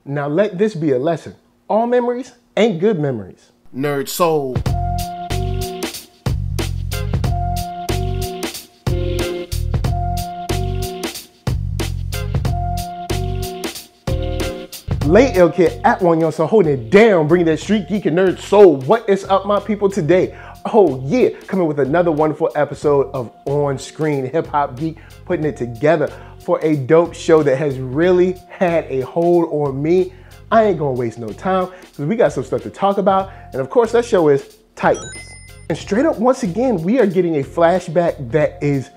Now let this be a lesson. All memories ain't good memories. NERDSoul. Late Ill Kid at OneYoungsta holding it down, bringing that street geek and nerd soul. What is up, my people, today? Oh yeah, coming with another wonderful episode of On Screen Hip Hop Geek, putting it together for a dope show that has really had a hold on me. I ain't gonna waste no time because we got some stuff to talk about, and of course that show is Titans. And straight up, once again, we are getting a flashback that is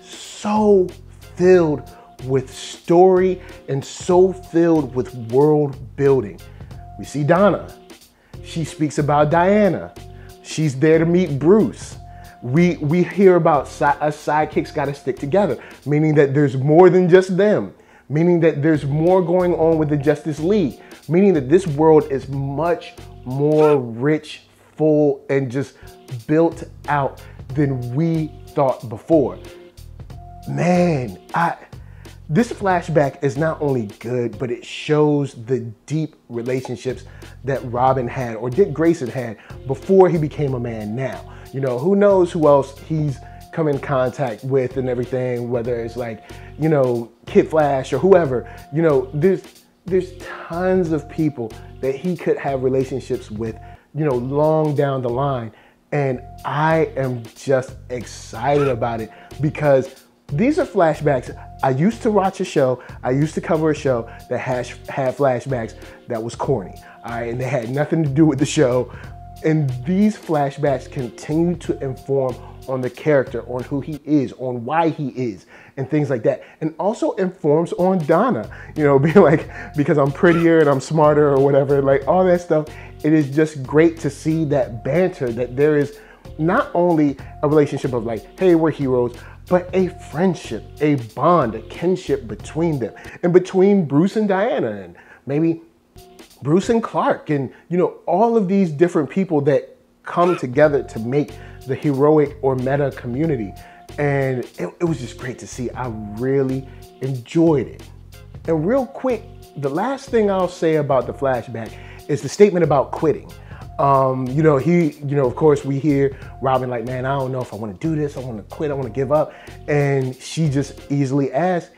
so filled with story and so filled with world building. We see Donna. She speaks about Diana. She's there to meet Bruce. We hear about us sidekicks gotta stick together, meaning that there's more than just them, meaning that there's more going on with the Justice League, meaning that this world is much more rich, full, and just built out than we thought before. Man, this flashback is not only good, but it shows the deep relationships that Robin had, or Dick Grayson had, before he became a man now. You know, who knows who else he's come in contact with and everything, whether it's like, you know, Kid Flash or whoever. You know, there's tons of people that he could have relationships with, you know, long down the line. And I am just excited about it because these are flashbacks. I used to watch a show, I used to cover a show that had flashbacks that was corny, all right, and they had nothing to do with the show. And these flashbacks continue to inform on the character, on who he is, on why he is, and things like that. And also informs on Donna, you know, being like, because I'm prettier and I'm smarter or whatever, like all that stuff. It is just great to see that banter, that there is not only a relationship of like, hey, we're heroes, but a friendship, a bond, a kinship between them, and between Bruce and Diana, and maybe Bruce and Clark, and you know, all of these different people that come together to make the heroic or meta community. And it was just great to see. I really enjoyed it. And real quick, the last thing I'll say about the flashback is the statement about quitting. You know, of course we hear Robin like, man, I don't know if I want to do this. I want to quit. I want to give up. And she just easily asks,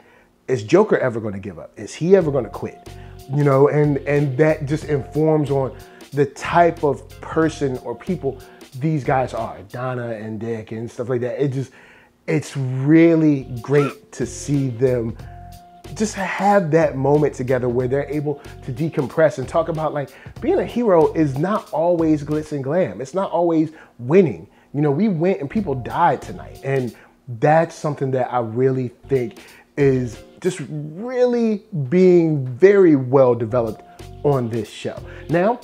is Joker ever going to give up? Is he ever going to quit? You know, and that just informs on the type of person or people these guys are, Donna and Dick and stuff like that. It's really great to see them just have that moment together where they're able to decompress and talk about like being a hero is not always glitz and glam. It's not always winning. You know, we went and people died tonight. And that's something that I really think is just really being very well developed on this show. Now,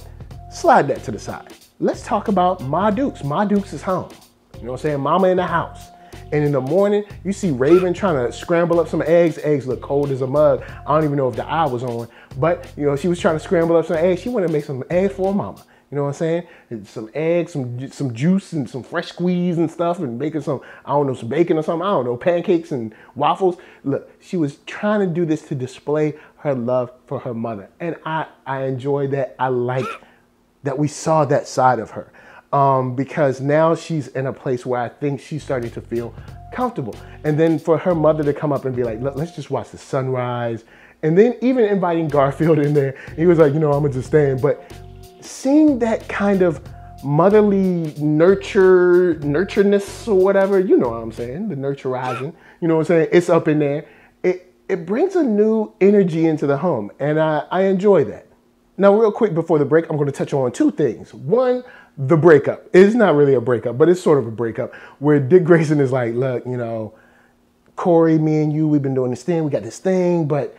slide that to the side. Let's talk about Ma Dukes. Ma Dukes is home. You know what I'm saying? Mama in the house. And in the morning, you see Raven trying to scramble up some eggs. Eggs look cold as a mug. I don't even know if the eye was on, but you know, she was trying to scramble up some eggs. She wanted to make some eggs for her mama. You know what I'm saying? Some eggs, some juice and some fresh squeeze and stuff, and making some, I don't know, some bacon or something. I don't know, pancakes and waffles. Look, she was trying to do this to display her love for her mother. And I enjoy that. I like that we saw that side of her. Because now she's in a place where I think she's starting to feel comfortable. And then for her mother to come up and be like, let's just watch the sunrise. And then even inviting Garfield in there, he was like, you know, I'm gonna just stay in. But seeing that kind of motherly nurtureness or whatever, you know what I'm saying, the nurturizing, you know what I'm saying, it's up in there. It brings a new energy into the home, and I enjoy that. Now, real quick before the break, I'm gonna touch on two things. One, the breakup. It's not really a breakup, but it's sort of a breakup where Dick Grayson is like, look, you know, Corey, me and you, we've been doing this thing, we got this thing, but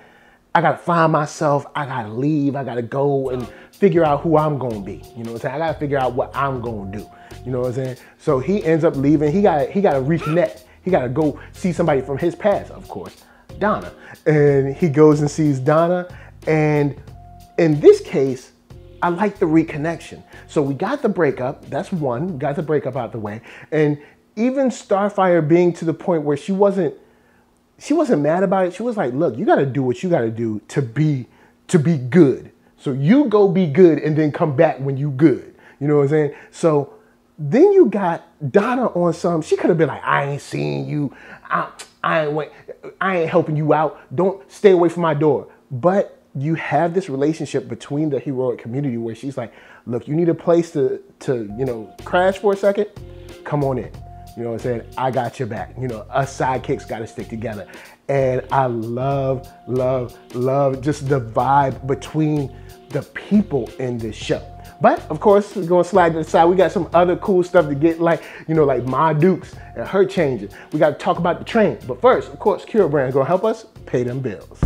I gotta find myself, I gotta leave, I gotta go and figure out who I'm gonna be. You know what I'm saying? I gotta figure out what I'm gonna do. You know what I'm saying? So he ends up leaving, he gotta reconnect. He gotta go see somebody from his past, of course, Donna. And he goes and sees Donna, and in this case, I like the reconnection. So we got the breakup, that's one, we got the breakup out the way. And even Starfire being to the point where she wasn't mad about it. She was like, look, you gotta do what you gotta do to be to be good. So you go be good and then come back when you good. You know what I'm saying? So then you got Donna on some, she could have been like, I ain't seeing you. I ain't helping you out. Don't stay away from my door. But you have this relationship between the heroic community where she's like, look, you need a place to you know, crash for a second? Come on in. You know what I'm saying? I got your back. You know, us sidekicks got to stick together. And I love just the vibe between the people in this show. But of course, we're gonna slide to the side. We got some other cool stuff to get, like, you know, like Ma Dukes and her changes. We got to talk about the train. But first, of course, KURO Brand is gonna help us pay them bills.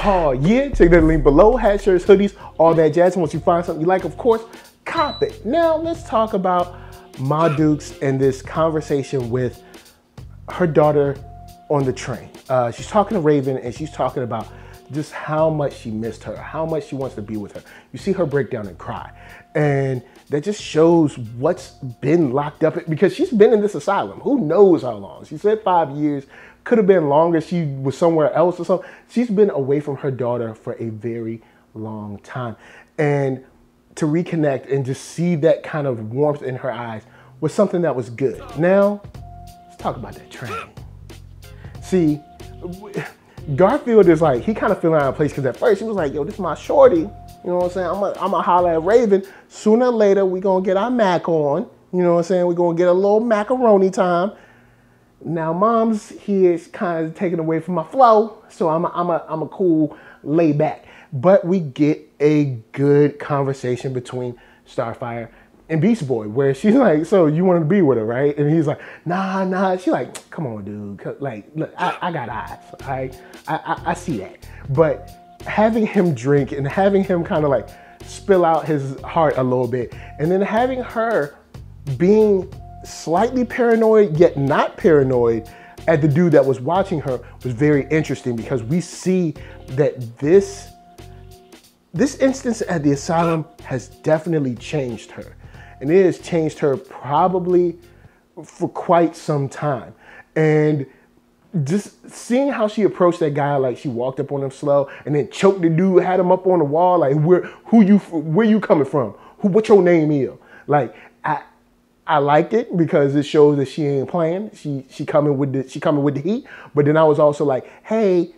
Oh yeah, check that link below. Hat, shirts, hoodies, all that jazz. And once you find something you like, of course, cop it. Now let's talk about Ma Dukes and this conversation with her daughter on the train. She's talking to Raven and she's talking about just how much she missed her, how much she wants to be with her. You see her break down and cry. And that just shows what's been locked up, because she's been in this asylum. Who knows how long? She said 5 years. Could have been longer. She was somewhere else or something. She's been away from her daughter for a very long time. And to reconnect and just see that kind of warmth in her eyes was something that was good. Now, let's talk about that train. See, Garfield is like, he kind of feeling out of place, because at first he was like, yo, this is my shorty. You know what I'm saying? I'm gonna holler at Raven. Sooner or later, we gonna get our mac on. You know what I'm saying? We're gonna get a little macaroni time. Now, Mom's here is kind of taken away from my flow, so I'm a cool lay back. But we get a good conversation between Starfire and Beast Boy, where she's like, so you want to be with her, right? And he's like, nah. She's like, come on, dude. Like, look, I got eyes, all right? I see that. But having him drink and having him kind of like spill out his heart a little bit, and then having her being slightly paranoid, yet not paranoid at the dude that was watching her was very interesting, because we see that this instance at the asylum has definitely changed her. And it has changed her probably for quite some time. And just seeing how she approached that guy, like she walked up on him slow and then choked the dude, had him up on the wall, like, where you coming from? What your name is? Like, I liked it because it shows that she ain't playing. She coming with the heat. But then I was also like, hey,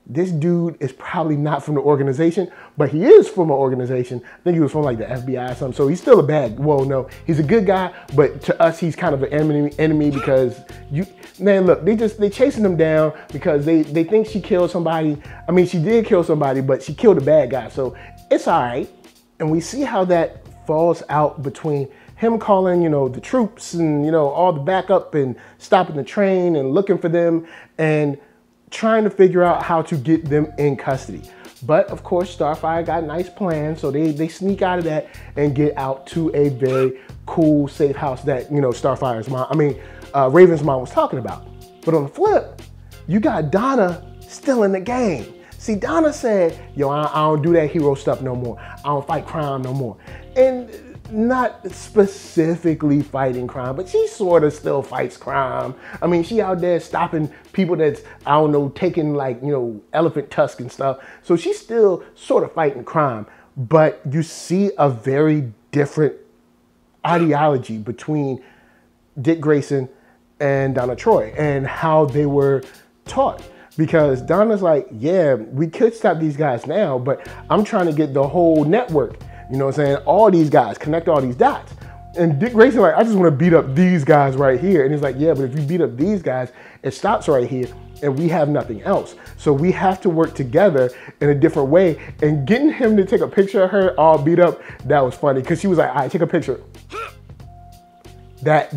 this dude is probably not from the organization, but he is from an organization. I think he was from like the FBI or something. So he's still a bad, well, no, he's a good guy, but to us, he's kind of an enemy because man, look, they chasing him down because they think she killed somebody. I mean, she did kill somebody, but she killed a bad guy. So it's all right. And we see how that falls out between him calling, you know, the troops and, you know, all the backup and stopping the train and looking for them and trying to figure out how to get them in custody. But of course, Starfire got a nice plan, so they sneak out of that and get out to a very cool, safe house that, you know, Raven's mom was talking about. But on the flip, you got Donna still in the game. See, Donna said, yo, I don't do that hero stuff no more. I don't fight crime no more. And not specifically fighting crime, but she sort of still fights crime. I mean, she out there stopping people that's, I don't know, taking like, you know, elephant tusk and stuff. So she's still sort of fighting crime, but you see a very different ideology between Dick Grayson and Donna Troy and how they were taught. Because Donna's like, yeah, we could stop these guys now, but I'm trying to get the whole network. You know what I'm saying? All these guys, connect all these dots. And Dick Grayson like, I just want to beat up these guys right here. And he's like, yeah, but if you beat up these guys, it stops right here and we have nothing else. So we have to work together in a different way. And getting him to take a picture of her all beat up, that was funny. Cause she was like, all right, take a picture. That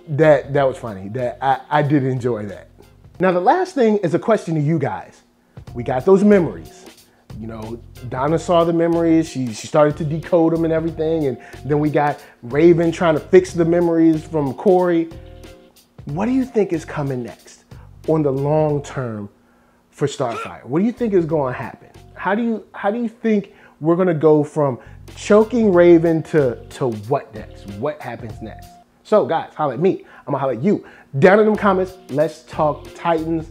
was funny. I did enjoy that. Now the last thing is a question to you guys. We got those memories. You know, Donna saw the memories, she started to decode them and everything, and then we got Raven trying to fix the memories from Corey. What do you think is coming next on the long term for Starfire? What do you think is going to happen? How do you think we're going to go from choking Raven to what next? What happens next? So guys, holla at me. I'm gonna holla at you. Down in them comments, let's talk Titans.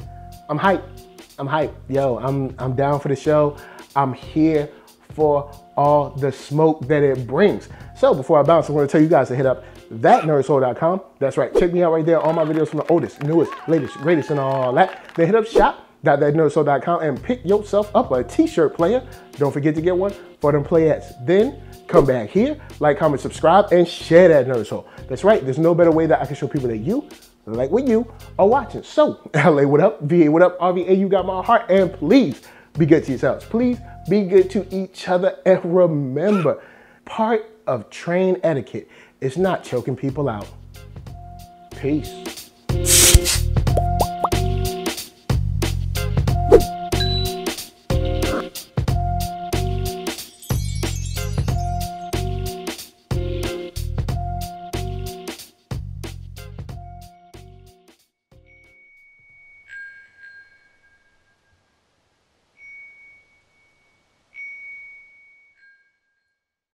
I'm hyped. I'm hyped. Yo, I'm down for the show. I'm here for all the smoke that it brings. So before I bounce, I want to tell you guys to hit up ThatNERDSoul.com. That's right. Check me out right there. All my videos from the oldest, newest, latest, greatest, and all that. Then hit up shop.ThatNERDSoul.com and pick yourself up a t-shirt player. Don't forget to get one for them playettes. Then come back here, like, comment, subscribe, and share that NERDSoul. That's right. There's no better way that I can show people that you like what you are watching. So LA, what up? VA, what up? RVA, you got my heart. And please be good to yourselves. Please be good to each other. And remember, part of train etiquette is not choking people out. Peace.